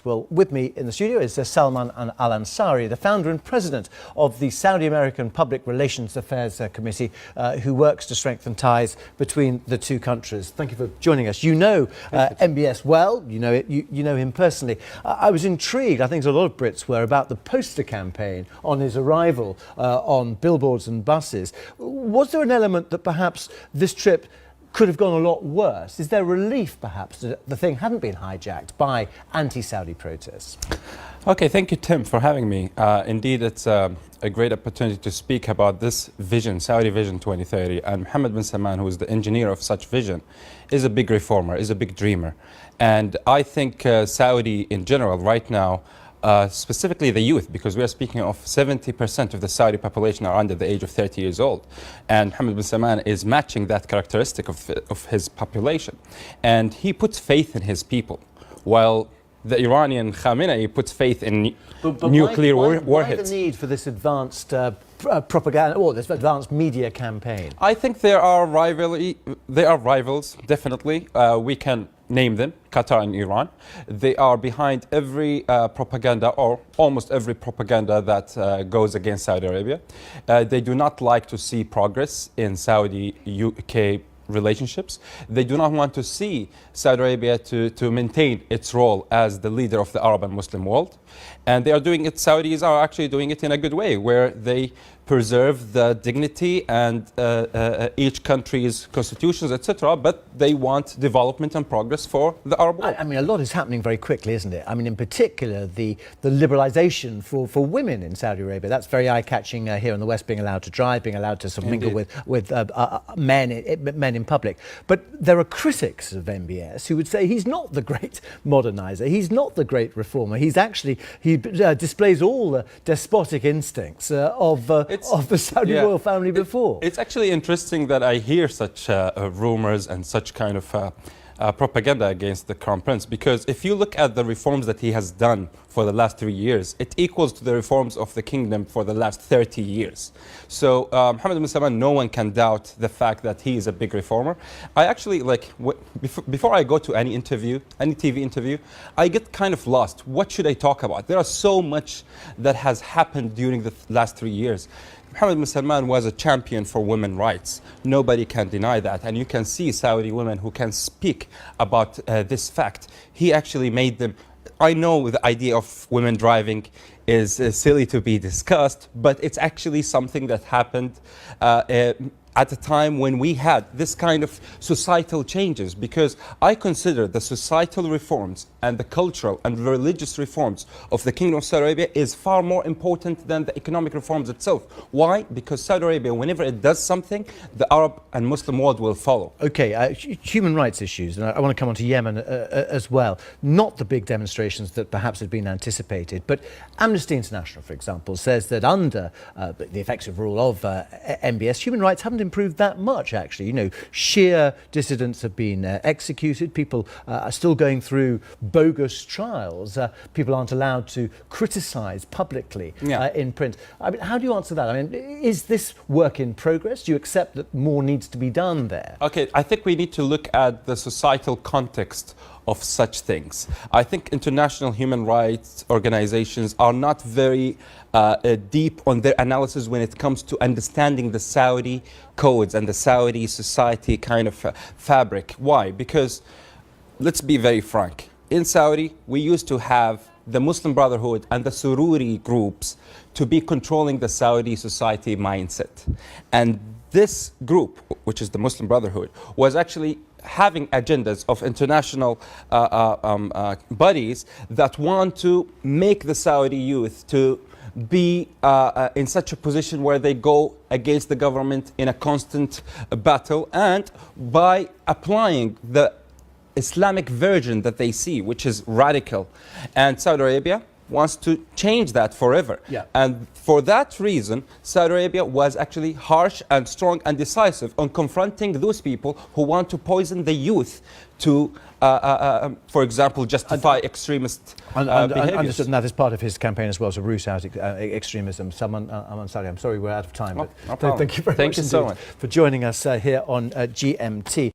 Well, with me in the studio is Salman Al-Ansari, the founder and president of the Saudi American Public Relations Affairs Committee, who works to strengthen ties between the two countries. Thank you for joining us. You know MBS well, you know him personally. I was intrigued, I think as a lot of Brits were, about the poster campaign on his arrival on billboards and buses. Was there an element that perhaps this trip could have gone a lot worse? Is there relief, perhaps, that the thing hadn't been hijacked by anti-Saudi protests? Okay, thank you, Tim, for having me. Indeed, it's a great opportunity to speak about this vision, Saudi Vision 2030. And Mohammed bin Salman, who is the engineer of such vision, is a big reformer, is a big dreamer. And I think Saudi in general right now, specifically the youth, because we are speaking of 70% of the Saudi population are under the age of 30 years old. And Mohammed bin Salman is matching that characteristic of his population. And he puts faith in his people, while the Iranian Khamenei puts faith in nuclear warheads. Why the need for this advanced propaganda, or this advanced media campaign? I think there are rivals, definitely. We can name them, Qatar and Iran. They are behind every propaganda, or almost every propaganda that goes against Saudi Arabia. They do not like to see progress in Saudi-UK relationships. They do not want to see Saudi Arabia to maintain its role as the leader of the Arab and Muslim world. And they are doing it, Saudis are actually doing it in a good way, where they preserve the dignity and each country's constitutions, etc., but they want development and progress for the Arab world. I mean, a lot is happening very quickly, isn't it? I mean, in particular, the liberalisation for women in Saudi Arabia. That's very eye-catching here in the West, being allowed to drive, being allowed to sort of mingle with men in public. But there are critics of MBS who would say he's not the great moderniser, he's not the great reformer. He's actually, he displays all the despotic instincts of the Saudi royal family before. It's actually interesting that I hear such rumours and such kind of propaganda against the Crown Prince, because if you look at the reforms that he has done for the last 3 years, it equals to the reforms of the kingdom for the last 30 years. So Mohammed bin Salman, no one can doubt the fact that he is a big reformer. I actually, before I go to any interview, any TV interview, I get kind of lost. What should I talk about? There are so much that has happened during the last 3 years. Mohammed bin Salman was a champion for women's rights. Nobody can deny that. And you can see Saudi women who can speak about this fact. He actually made them. I know the idea of women driving is silly to be discussed, but it's actually something that happened at a time when we had this kind of societal changes, because I consider the societal reforms and the cultural and religious reforms of the Kingdom of Saudi Arabia is far more important than the economic reforms itself. Why? Because Saudi Arabia, whenever it does something, the Arab and Muslim world will follow. Okay, human rights issues, and I want to come on to Yemen as well. Not the big demonstrations that perhaps had been anticipated, but Amnesty International, for example, says that under the effective rule of MBS, human rights haven't improved that much, actually. You know, Shia dissidents have been executed. People are still going through bogus trials. People aren't allowed to criticise publicly in print. I mean, how do you answer that? I mean, is this work in progress? Do you accept that more needs to be done there? Okay, I think we need to look at the societal context of such things. I think international human rights organizations are not very deep on their analysis when it comes to understanding the Saudi codes and the Saudi society kind of fabric. Why? Because, let's be very frank, in Saudi we used to have the Muslim Brotherhood and the Sururi groups to be controlling the Saudi society mindset. And this group, which is the Muslim Brotherhood, was actually having agendas of international bodies that want to make the Saudi youth to be in such a position where they go against the government in a constant battle, and by applying the Islamic version that they see, which is radical. And Saudi Arabia wants to change that forever. And for that reason, Saudi Arabia was actually harsh and strong and decisive on confronting those people who want to poison the youth to, for example, justify extremist behaviors. Understood, and that is part of his campaign as well, to root out extremism. Salman Al-Ansari, I'm sorry we're out of time, but thank you very much so much for joining us here on GMT.